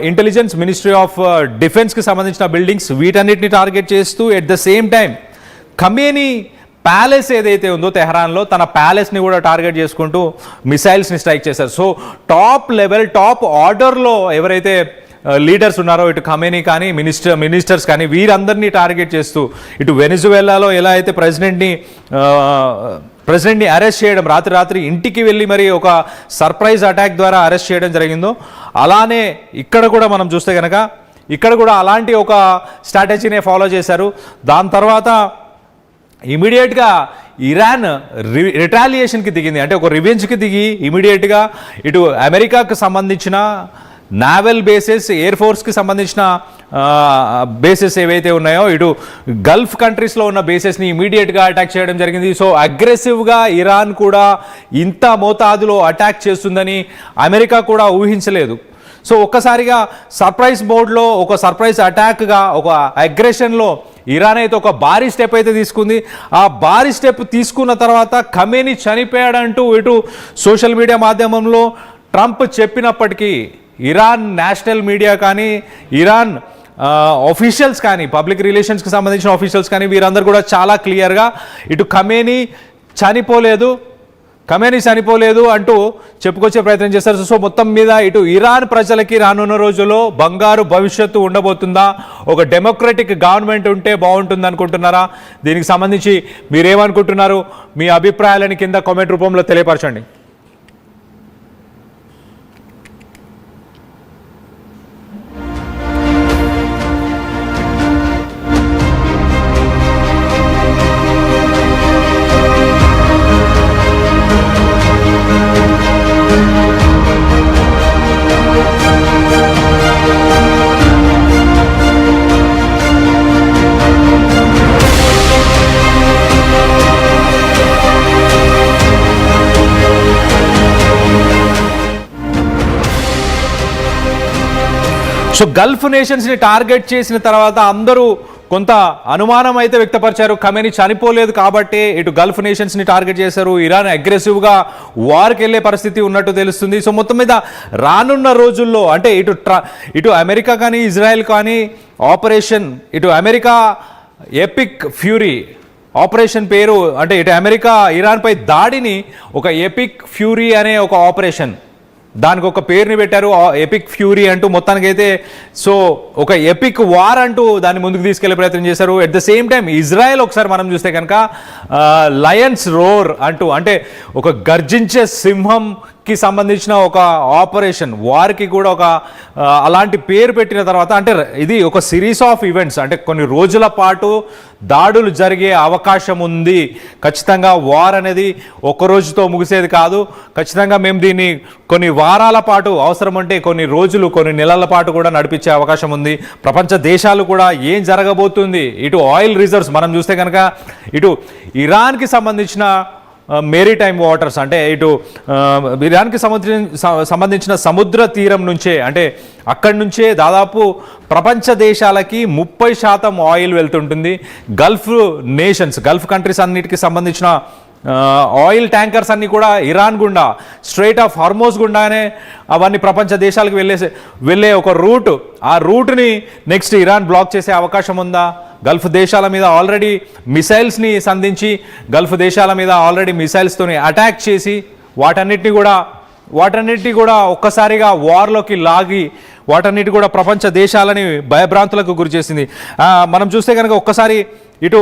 Intelligence, ministry of డిఫెన్స్కి సంబంధించిన buildings వీటన్నిటిని target చేస్తూ at the same time Khamenei palace ఏదైతే ఉందో తెహరాన్లో తన ప్యాలెస్ని కూడా టార్గెట్ చేసుకుంటూ మిసైల్స్ని స్ట్రైక్ చేశారు. సో టాప్ లెవెల్, టాప్ ఆర్డర్లో ఎవరైతే లీడర్స్ ఉన్నారో, ఇటు ఖమేనీ కానీ మినిస్టర్స్ కానీ వీరందరినీ టార్గెట్ చేస్తూ ఇటు వెనిజువేలాలో ఎలా అయితే ప్రెసిడెంట్ని అరెస్ట్ చేయడం, రాత్రి ఇంటికి వెళ్ళి మరి ఒక సర్ప్రైజ్ అటాక్ ద్వారా అరెస్ట్ చేయడం జరిగిందో, అలానే ఇక్కడ కూడా మనం చూస్తే కనుక ఇక్కడ కూడా అలాంటి ఒక స్ట్రాటజీనే ఫాలో చేశారు. దాని తర్వాత ఇమీడియట్గా ఇరాన్ రిటాలియేషన్కి దిగింది, అంటే ఒక రివెంజ్కి దిగి ఇమీడియట్గా ఇటు అమెరికాకు సంబంధించిన నావల్ బేసెస్, ఎయిర్ ఫోర్స్కి సంబంధించిన బేసెస్ ఏవైతే ఉన్నాయో ఇటు గల్ఫ్ కంట్రీస్లో ఉన్న బేసెస్ని ఇమీడియట్గా అటాక్ చేయడం జరిగింది. సో అగ్రెసివ్గా ఇరాన్ కూడా ఇంత మోతాదులో అటాక్ చేస్తుందని అమెరికా కూడా ఊహించలేదు. సో ఒక్కసారిగా సర్ప్రైజ్ మోడ్లో ఒక సర్ప్రైజ్ అటాక్గా ఒక అగ్రెషన్లో ఇరాన్ అయితే ఒక భారీ స్టెప్ అయితే తీసుకుంది. ఆ భారీ స్టెప్ తీసుకున్న తర్వాత ఖమేనీ చనిపోయాడంటూ ఇటు సోషల్ మీడియా మాధ్యమంలో ట్రంప్ చెప్పినప్పటికీ ఇరాన్ నేషనల్ మీడియా కానీ ఇరాన్ ఆఫీషియల్స్ కానీ పబ్లిక్ రిలేషన్స్కి సంబంధించిన ఆఫీషియల్స్ కానీ వీరందరూ కూడా చాలా క్లియర్గా ఇటు ఖమేనీ చనిపోలేదు అంటూ చెప్పుకొచ్చే ప్రయత్నం చేస్తారు. సో మొత్తం మీద ఇటు ఇరాన్ ప్రజలకి రానున్న రోజుల్లో బంగారు భవిష్యత్తు ఉండబోతుందా, ఒక డెమోక్రటిక్ గవర్నమెంట్ ఉంటే బాగుంటుంది అనుకుంటున్నారా? దీనికి సంబంధించి మీరేమనుకుంటున్నారు? మీ అభిప్రాయాలని కింద కామెంట్ రూపంలో తెలియపరచండి. సో గల్ఫ్ నేషన్స్ని టార్గెట్ చేసిన తర్వాత అందరూ కొంత అనుమానం అయితే వ్యక్తపరిచారు. ఖమేనీ చనిపోలేదు కాబట్టి ఇటు గల్ఫ్ నేషన్స్ని టార్గెట్ చేశారు, ఇరాన్ అగ్రెసివ్గా వార్కి వెళ్ళే పరిస్థితి ఉన్నట్టు తెలుస్తుంది. సో మొత్తం మీద రానున్న రోజుల్లో అంటే ఇటు అమెరికా కానీ ఇజ్రాయెల్ కానీ ఇటు అమెరికా ఎపిక్ ఫ్యూరీ ఆపరేషన్ పేరు, అంటే ఇటు అమెరికా ఇరాన్పై దాడిని ఒక ఎపిక్ ఫ్యూరీ అనే ఒక ఆపరేషన్, దానికి ఒక పేరుని పెట్టారు ఎపిక్ ఫ్యూరీ అంటూ. మొత్తానికైతే సో ఒక ఎపిక్ వార్ అంటూ దాన్ని ముందుకు తీసుకెళ్లే ప్రయత్నం చేశారు. At the same time Israel ఒకసారి మనం చూస్తే కనుక లయన్స్ రోర్ అంటూ, అంటే ఒక గర్జించే సింహంకి సంబంధించిన ఒక ఆపరేషన్ వారికి కూడా ఒక అలాంటి పేరు పెట్టిన తర్వాత, అంటే ఇది ఒక సిరీస్ ఆఫ్ ఈవెంట్స్, అంటే కొన్ని రోజుల పాటు దాడులు జరిగే అవకాశం ఉంది. ఖచ్చితంగా వార్ అనేది ఒక రోజుతో ముగిసేది కాదు. ఖచ్చితంగా మేము దీన్ని కొన్ని వారాల పాటు, అవసరం అంటే కొన్ని రోజులు, కొన్ని నెలల పాటు కూడా నడిపించే అవకాశం ఉంది. ప్రపంచ దేశాలు కూడా ఏం జరగబోతుంది, ఇటు ఆయిల్ రిజర్వ్స్ మనం చూస్తే కనుక ఇటు ఇరాన్కి సంబంధించిన మేరీటైమ్ వాటర్స్, అంటే ఇటు ఇరాన్కి సంబంధించిన సముద్ర తీరం నుంచే, అంటే అక్కడి నుంచే దాదాపు ప్రపంచ దేశాలకి 30% ఆయిల్ వెళ్తుంటుంది. గల్ఫ్ కంట్రీస్ అన్నిటికీ సంబంధించిన ఆయిల్ ట్యాంకర్స్ అన్నీ కూడా ఇరాన్ గుండా, స్ట్రైట్ ఆఫ్ హార్మోజ్ గుండానే అవన్నీ ప్రపంచ దేశాలకు వెళ్ళే ఒక రూట్. ఆ రూట్ని నెక్స్ట్ ఇరాన్ బ్లాక్ చేసే అవకాశం ఉందా? గల్ఫ్ దేశాల మీద ఆల్రెడీ మిసైల్స్ని సంధించి గల్ఫ్ దేశాల మీద ఆల్రెడీ మిసైల్స్తోని అటాక్ చేసి వాటన్నిటిని కూడా ఒక్కసారిగా వార్లోకి లాగి వాటన్నిటి కూడా ప్రపంచ దేశాలని భయభ్రాంతులకు గురి చేసింది. మనం చూస్తే కనుక ఒక్కసారి ఇటు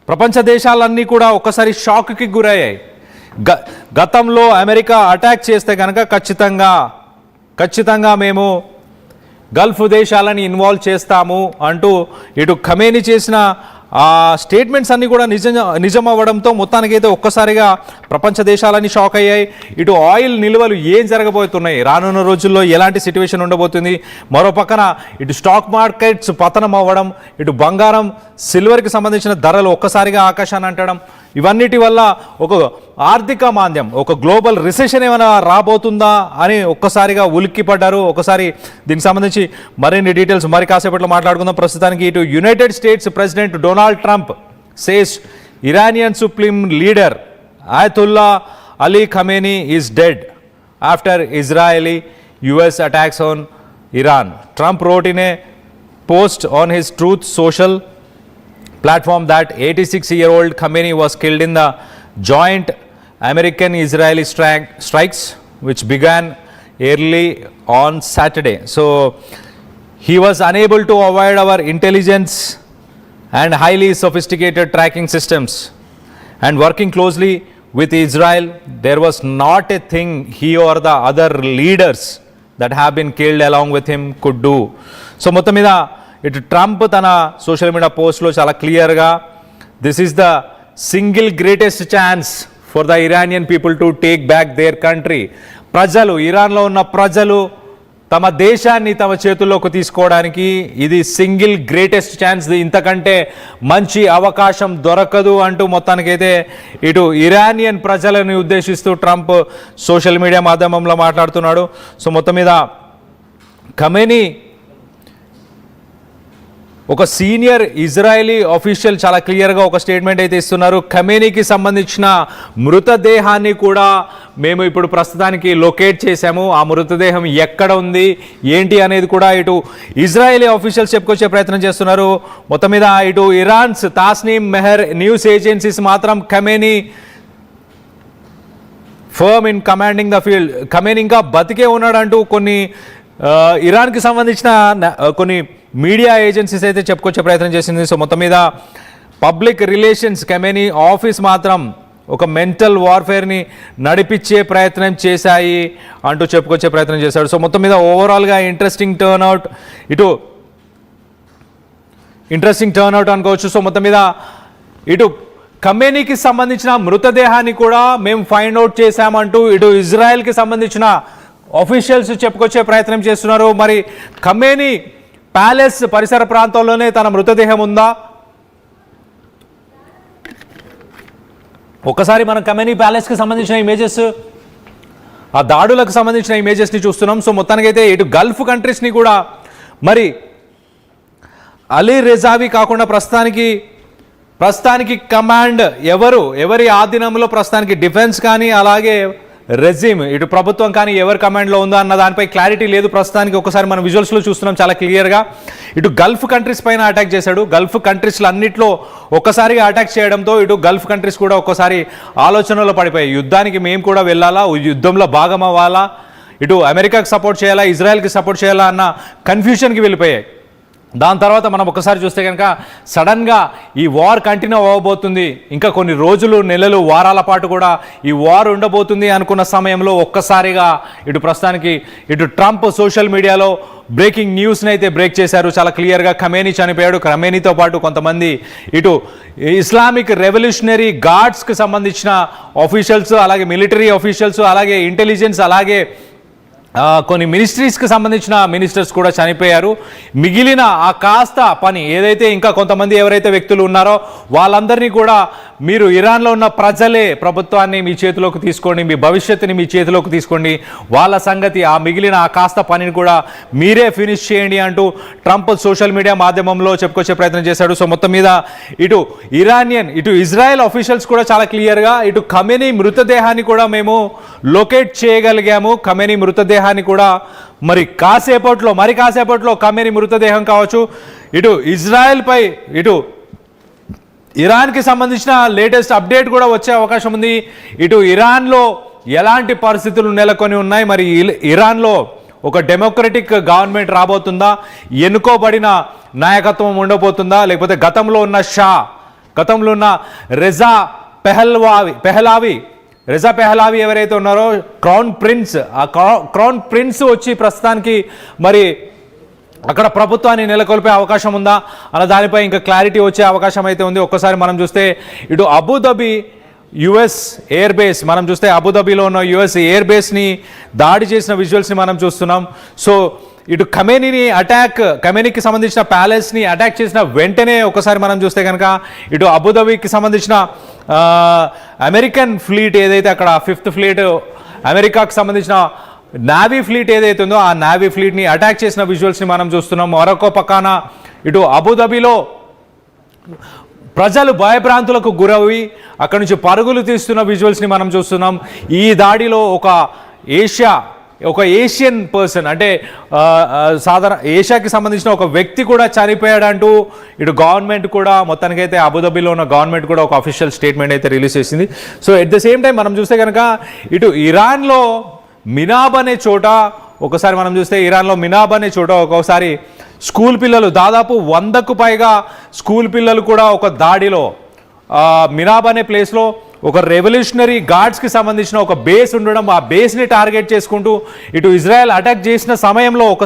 ప్రపంచ దేశాలన్నీ కూడా ఒక్కసారి షాక్కి గురయ్యాయి. గతంలో అమెరికా అటాక్ చేస్తే కనుక ఖచ్చితంగా మేము గల్ఫ్ దేశాలని ఇన్వాల్వ్ చేస్తాము అంటూ ఇటు ఖమేనీ చేసిన ఆ స్టేట్మెంట్స్ అన్నీ కూడా నిజం అవ్వడంతో మొత్తానికైతే ఒక్కసారిగా ప్రపంచ దేశాలన్నీ షాక్ అయ్యాయి. ఇటు ఆయిల్ నిల్వలు ఏం జరగబోతున్నాయి, రానున్న రోజుల్లో ఎలాంటి సిచ్యువేషన్ ఉండబోతుంది, మరో పక్కన ఇటు స్టాక్ మార్కెట్స్ పతనం అవ్వడం, ఇటు బంగారం సిల్వర్కి సంబంధించిన ధరలు ఒక్కసారిగా ఆకాశాన్ని అంటడం, ఇవన్నిటి వల్ల ఒక ఆర్థిక మాంద్యం, ఒక గ్లోబల్ రిసెషన్ ఏమైనా రాబోతుందా అని ఒక్కసారిగా ఉలిక్కిపడ్డారు. ఒకసారి దీనికి సంబంధించి మరిన్ని డీటెయిల్స్ మరి కాసేపట్లో మాట్లాడుకుందాం. ప్రస్తుతానికి ఇటు United states president Donald Trump says Iranian supreme leader ఆయతుల్లా Ali Khamenei is dead after Israeli US attacks on Iran. Trump wrote in a post on his Truth Social platform that 86-year-old Khamenei was killed in the joint American-Israeli strikes, which began early on Saturday. So he was unable to avoid our intelligence and highly sophisticated tracking systems, and working closely with Israel, there was not a thing he or the other leaders that have been killed along with him could do. So మొత్తం మీద ఇటు Trump తన social media పోస్ట్లో చాలా క్లియర్గా this is the single greatest chance for the Iranian people to take back there country. ప్రజలు, ఇరాన్లో ఉన్న ప్రజలు తమ దేశాన్ని తమ చేతుల్లోకి తీసుకోవడానికి ఇది సింగిల్ గ్రేటెస్ట్ ఛాన్స్, ఇంతకంటే మంచి అవకాశం దొరకదు అంటూ మొత్తానికైతే ఇటు ఇరానియన్ ప్రజలను ఉద్దేశిస్తూ ట్రంప్ సోషల్ మీడియా మాధ్యమంలో మాట్లాడుతున్నాడు. సో మొత్తం మీద ఖమేనీ ఒక సీనియర్ ఇజ్రాయలీ అఫీషియల్ చాలా క్లియర్గా ఒక స్టేట్మెంట్ అయితే ఇస్తున్నారు. ఖమేనీకి సంబంధించిన మృతదేహాన్ని కూడా మేము ఇప్పుడు ప్రస్తుతానికి లొకేట్ చేశాము. ఆ మృతదేహం ఎక్కడ ఉంది ఏంటి అనేది కూడా ఇటు ఇజ్రాయలీ అఫీషియల్స్ చెప్పుకొచ్చే ప్రయత్నం చేస్తున్నారు. మొత్తం మీద ఇటు Iran's Tasnim Mehr news agencies మాత్రం Khamenei firm in commanding the field, Khamenei ఇంకా బతికే ఉన్నాడంటూ కొన్ని ఇరాన్కి సంబంధించిన కొన్ని మీడియా ఏజెన్సీస్ అయితే చెప్పుకొచ్చే ప్రయత్నం చేసింది. సో మొత్తం మీద పబ్లిక్ రిలేషన్స్ ఖమేనీ ఆఫీస్ మాత్రం ఒక మెంటల్ వార్ఫేర్ని నడిపించే ప్రయత్నం చేశాయి అంటూ చెప్పుకొచ్చే ప్రయత్నం చేశాడు. సో మొత్తం మీద ఓవరాల్గా ఇంట్రెస్టింగ్ టర్న్అవుట్ అనుకోవచ్చు. సో మొత్తం మీద ఇటు ఖమేనీకి సంబంధించిన మృతదేహాన్ని కూడా మేము ఫైండ్ అవుట్ చేశామంటూ ఇటు ఇజ్రాయెల్కి సంబంధించిన ఆఫీషియల్స్ చెప్పుకొచ్చే ప్రయత్నం చేస్తున్నారు. మరి ఖమేనీ ప్యాలెస్ పరిసర ప్రాంతంలోనే తన మృతదేహం ఉందా? ఒక్కసారి మనం ఖమేనీ ప్యాలెస్కి సంబంధించిన ఇమేజెస్, ఆ దాడులకు సంబంధించిన ఇమేజెస్ని చూస్తున్నాం. సో మొత్తానికైతే ఇటు గల్ఫ్ కంట్రీస్ని కూడా మరి అలీ రెజావి కాకుండా ప్రస్తుతానికి కమాండ్ ఎవరి ఆధీనంలో ప్రస్తుతానికి డిఫెన్స్ కానీ అలాగే రెజిమ్ ఇటు ప్రభుత్వం కానీ ఎవరి కమాండ్లో ఉందో అన్న దానిపై క్లారిటీ లేదు ప్రస్తుతానికి. ఒకసారి మనం విజువల్స్లో చూస్తున్నాం చాలా క్లియర్గా. ఇటు గల్ఫ్ కంట్రీస్ పైన అటాక్ చేశాడు. గల్ఫ్ కంట్రీస్లో అన్నిట్లో ఒక్కసారిగా అటాక్ చేయడంతో ఇటు గల్ఫ్ కంట్రీస్ కూడా ఒక్కసారి ఆలోచనలో పడిపోయాయి. యుద్ధానికి మేము కూడా వెళ్ళాలా, యుద్ధంలో భాగం అవ్వాలా, ఇటు అమెరికాకి సపోర్ట్ చేయాలా, ఇజ్రాయెల్కి సపోర్ట్ చేయాలా అన్న కన్ఫ్యూషన్కి వెళ్ళిపోయాయి. దాని తర్వాత మనం ఒకసారి చూస్తే కనుక సడన్గా ఈ వార్ కంటిన్యూ అవ్వబోతుంది, ఇంకా కొన్ని రోజులు, నెలలు, వారాల పాటు కూడా ఈ వార్ ఉండబోతుంది అనుకున్న సమయంలో ఒక్కసారిగా ఇటు ప్రస్తుతానికి ఇటు ట్రంప్ సోషల్ మీడియాలో బ్రేకింగ్ న్యూస్ని అయితే బ్రేక్ చేశారు. చాలా క్లియర్గా ఖమేనీ చనిపోయాడు. ఖమేనీతో పాటు కొంతమంది ఇటు ఇస్లామిక్ రెవల్యూషనరీ గార్డ్స్కి సంబంధించిన ఆఫీషియల్స్, అలాగే మిలిటరీ ఆఫీషియల్స్, అలాగే ఇంటెలిజెన్స్, అలాగే కొన్ని మినిస్ట్రీస్కి సంబంధించిన మినిస్టర్స్ కూడా చనిపోయారు. మిగిలిన ఆ కాస్త పని ఏదైతే ఇంకా కొంతమంది ఎవరైతే వ్యక్తులు ఉన్నారో వాళ్ళందరినీ కూడా మీరు ఇరాన్లో ఉన్న ప్రజలే ప్రభుత్వాన్ని మీ చేతిలోకి తీసుకోండి, మీ భవిష్యత్తుని మీ చేతిలోకి తీసుకోండి, వాళ్ళ సంగతి ఆ మిగిలిన ఆ కాస్త పనిని కూడా మీరే ఫినిష్ చేయండి అంటూ ట్రంప్ సోషల్ మీడియా మాధ్యమంలో చెప్పుకొచ్చే ప్రయత్నం చేశాడు. సో మొత్తం మీద ఇటు ఇజ్రాయెల్ ఆఫీషియల్స్ కూడా చాలా క్లియర్గా ఇటు ఖమేనీ మృతదేహాన్ని కూడా మేము లొకేట్ చేయగలిగాము. ఖమేనీ మృతదేహాన్ని కూడా మరి కాసేపట్లో ఖమేనీ మృతదేహం కావచ్చు, ఇటు ఇజ్రాయెల్పై ఇటు ఇరాన్కి సంబంధించిన లేటెస్ట్ అప్డేట్ కూడా వచ్చే అవకాశం ఉంది. ఇటు ఇరాన్లో ఎలాంటి పరిస్థితులు నెలకొని ఉన్నాయి, మరి ఇరాన్లో ఒక డెమోక్రటిక్ గవర్నమెంట్ రాబోతుందా, ఎన్నుకోబడిన నాయకత్వం ఉండబోతుందా, లేకపోతే గతంలో ఉన్న రెజా పెహలావి ఎవరైతే ఉన్నారో క్రౌన్ ప్రిన్స్ వచ్చి ప్రస్తుతానికి మరి అక్కడ ప్రభుత్వాన్ని నెలకొల్పే అవకాశం ఉందా అన్న దానిపై ఇంకా క్లారిటీ వచ్చే అవకాశం అయితే ఉంది. ఒక్కసారి మనం చూస్తే ఇటు అబుదాబి యుఎస్ ఎయిర్ బేస్, మనం చూస్తే అబుదాబిలో ఉన్న యుఎస్ ఎయిర్ బేస్ని దాడి చేసిన విజువల్స్ని మనం చూస్తున్నాం. సో ఇటు ఖమేనీకి సంబంధించిన ప్యాలెస్ని అటాక్ చేసిన వెంటనే ఒకసారి మనం చూస్తే కనుక ఇటు అబుదాబికి సంబంధించిన అమెరికన్ ఫ్లీట్ ఏదైతే అక్కడ 5th ఫ్లీట్ అమెరికాకు సంబంధించిన నావీ ఫ్లీట్ ఏదైతే ఉందో ఆ నావీ ఫ్లీట్ని అటాక్ చేసిన విజువల్స్ని మనం చూస్తున్నాం. మరొక పక్కన ఇటు అబుదాబిలో ప్రజలు భయభ్రాంతులకు గురవి అక్కడి నుంచి పరుగులు తీస్తున్న విజువల్స్ని మనం చూస్తున్నాం. ఈ దాడిలో ఒక ఒక ఏషియన్ పర్సన్ అంటే సాధారణ ఏషియాకి సంబంధించిన ఒక వ్యక్తి కూడా చనిపోయాడంటూ ఇటు గవర్నమెంట్ కూడా మొత్తానికైతే అబుదాబిలో ఉన్న గవర్నమెంట్ కూడా ఒక అఫీషియల్ స్టేట్మెంట్ అయితే రిలీజ్ చేసింది. So at the same time మనం చూస్తే కనుక ఇటు ఇరాన్లో మినాబ్ అనే చోట ఒకసారి మనం చూస్తే ఇరాన్లో మినాబ్ అనే చోట ఒక్కోసారి స్కూల్ పిల్లలు దాదాపు 100కు పైగా స్కూల్ పిల్లలు కూడా ఒక దాడిలో మినాబ్ అనే ప్లేస్లో ఒక రెవల్యూషనరీ గార్డ్స్కి సంబంధించిన ఒక బేస్ ఉండడం, ఆ బేస్ని టార్గెట్ చేసుకుంటూ ఇటు ఇజ్రాయెల్ అటాక్ చేసిన సమయంలో ఒకసారి